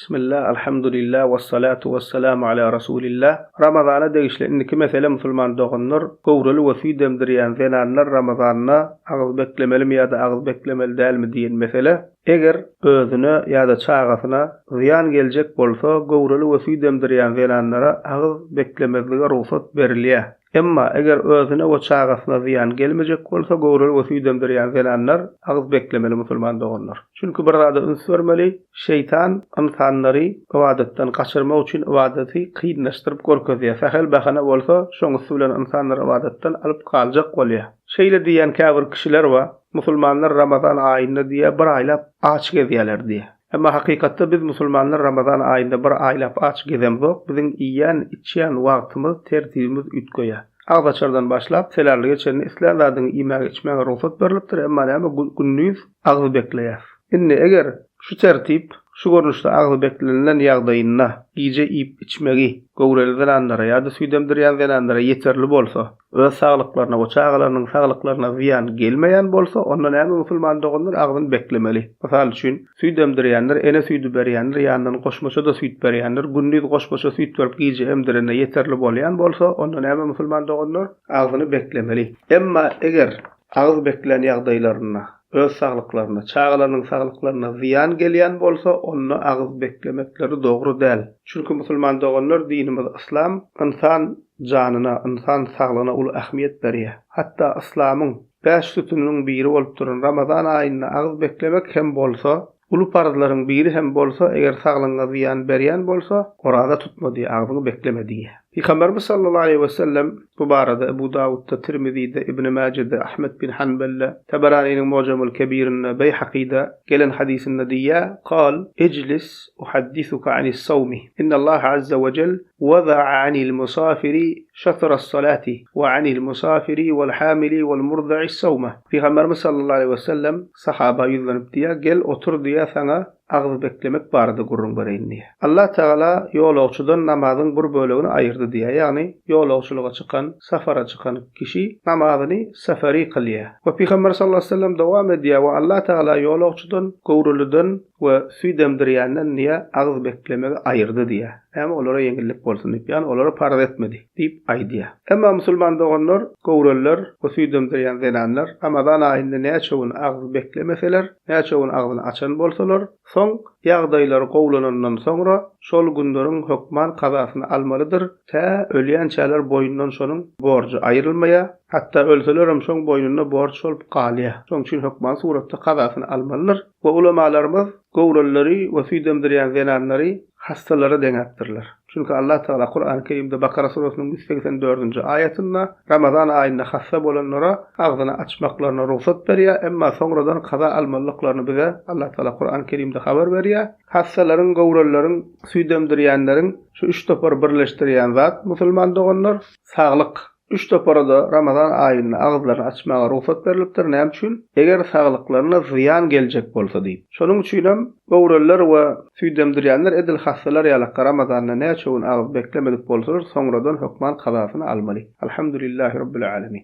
Bismillah, alhamdulillah, wassalatu wassalamu ala rasulillah. Ramazana degişle indiki mesele musulman dogunlar, gowraly we süýdemdirýän zenanlar Ramazanna agyz beklemeli mi ýa-da agyz beklemeli dälmi diýen mesele. Eger özüne ýa-da çagasyna ziýan geljek bolsa, gowraly we süýdemdirýän zenanlara agyz beklemezlige ruhsat berilýär. Emma eger özüne we çagasyna ziýan gelmejek bolsa, gowraly we süýdemdirýän zenanlar agyz beklemeli musulman dogunlar. Çünki bir zada üns bermeli, şeytan insanlary ibadatdan gaçyrmak üçin ibadati kynlaşdyryp görkezýär. Sahel bahana bolsa, şoňsy bilen insanlar ibadatdan alyp galjak bolýar. Şeýle diýen käbir kişiler we musulmanlar Ramazan aýynda diýe bir aýlap aç gezýärler diýe. Emma hakykatda biz musulmanlar Ramazan aýynda bir aýlap aç gezemzok, biziň iýen, içýän wagtymyz, tertibimiz ütgoýa. Agzaçardan başlap selerlige çenni islen zadyň iýmäge içmäge ruhsat berilipdir, emma näme günnüz agyz bekleýär. Indi eger şu tertip, şu görnüşde agyz beklenilen ýagdaýynda iýje iýip içmegi gowraly zelanlara ýa-da süýdemdirýän zelanlara ýeterli bolsa, öz saglyklaryna we çagalarynyň saglyklaryna ziýan gelmeýän bolsa, onda näme musulman dogunlar agyzyny beklemeli. Mysal üçin, süýdemdirýänler ene süýdüp berýänler, ýandan goşmaça da süýt berýänler, gündüz goşmaça süýt berip iýje emdirene ýeterli bolýan bolsa, onda näme musulman dogunlar agyzyny beklemeli. Emma eger agyz beklenen ýagdaýlaryna öz saglyklaryna, çagalarynyň saglyklaryna ziýan gelýän bolsa, onu agyz beklemekleri dogry däl. Çünki musulman dogunlar dinimiz İslam, insan janyna, insan saglygyna uly ähmiýet berýär. Hatda İslamyň 5 sütunynyň biri bolup duran Ramazan aýynda agyz beklemek hem bolsa, ulu parzlaryň biri hem bolsa, eger saglygyna ziýan berýän bolsa, orada tutmady, agyzyny beklemedi. Peygamberimiz sallallahu aleyhi ve sellem bu barada Ebu Davud'da, Tirmizi'de, İbn Mace'de, Ahmed bin Hanbel'le, Tabarani'nin Mu'camul Kebir'inde, Beyhaqi'de gelen hadisinde diye, "Kal, eclis uhaddisuka anis savmi. İnna Allah azza ve cel vada'a anil musafiri şatras salati ve anil musafiri vel hamili vel murda'i savma." Peygamberimiz sallallahu aleyhi ve sellem sahaba yüzlenip diye, "Gel otur diye sana agyz beklemek barada gurrun bereýin diye. Allah Taala ýolagçydan namazyň bir bölegini aýyrdy diye. Ýagny ýolagçylyga çykan, safara çykan kişi namazyny safari kılýar. We Peygamber sallallahu aleyhi ve sellem dowam edýär we Allah Taala ýolagçydan, gowrulydan we süýdemdirýänden niýe agyz beklemegi aýyrdy diye. Hem olara ýeňillik bolsun diýip, ýani olara parz etmedi diýip aýdýar. Emma musulman doganlar, gowrullar we süýdemdirýän zenanlar Ramazan aýynda näçe agyz beklemeseler, näçe agyzyny açan bolsalar, soň ýagdaýlar gowlanandan soňra şol günderiň hökman kazasyny almalydyr. Ta ölýän çäler boýundan şonuň borjy aýrylmaýa, hatda ölseler hem şoň boýnuna borç bolup galýar. Şoň üçin hökman suratda kazasyny almalydyr. We ulamalarymyz gowrullary we süýdemdirýän zenanlary hastalara deňäpdirler. Çünki Allah Taala Kur'an-ı Kerimde Bakara surasının 184-nji aýatynda Ramazan aýynda hassa bolanlara agzyny açmaklaryna ruhsat berýär, emma soňradan kaza almalyklaryny bize Allah Taala Kur'an-ı Kerimde habar berýär. Hassalaryň, gowrullaryň, süýdemdirýänleriň şu 3 topar birleşdirýän zat musulman doganlar saglyk. 3 toparada Ramazan aýyny agyzlaryny açmaga ruhsat berilipdir. Näme üçin? Eger saglyklaryna ziýan geljek bolsa diýip. Şonuň üçin hem gowrullar we süýdemdirýänler edil hassalar ýaly Ramazanda näçe agyz beklemedik bolsalar, soňradan hökman kazasyny almaly. Alhamdulillahi rabbil alamin.